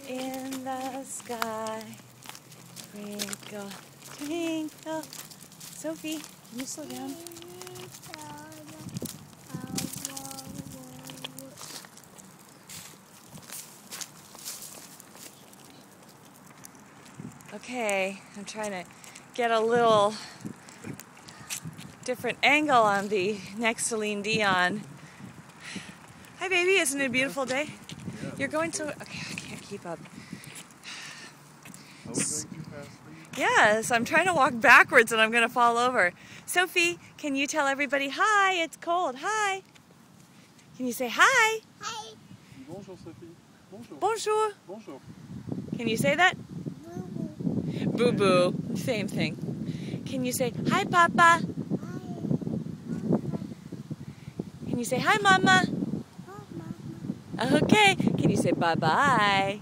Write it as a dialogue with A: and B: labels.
A: In the sky, twinkle, twinkle. Sophie, can you slow down? Okay, I'm trying to get a little different angle on the next Celine Dion. Hi baby, isn't it a beautiful day? You're going so... Okay, I can't keep up.
B: Are we going too fast for you?
A: Yes, I'm trying to walk backwards and I'm going to fall over. Sophie, can you tell everybody, hi, it's cold, hi. Can you say hi?
B: Hi. Bonjour Sophie. Bonjour.
A: Bonjour.
B: Bonjour.
A: Can you say that? Boo-boo. Same thing. Can you say, hi Papa? Can you say, hi Mama? Okay. Can you say bye-bye?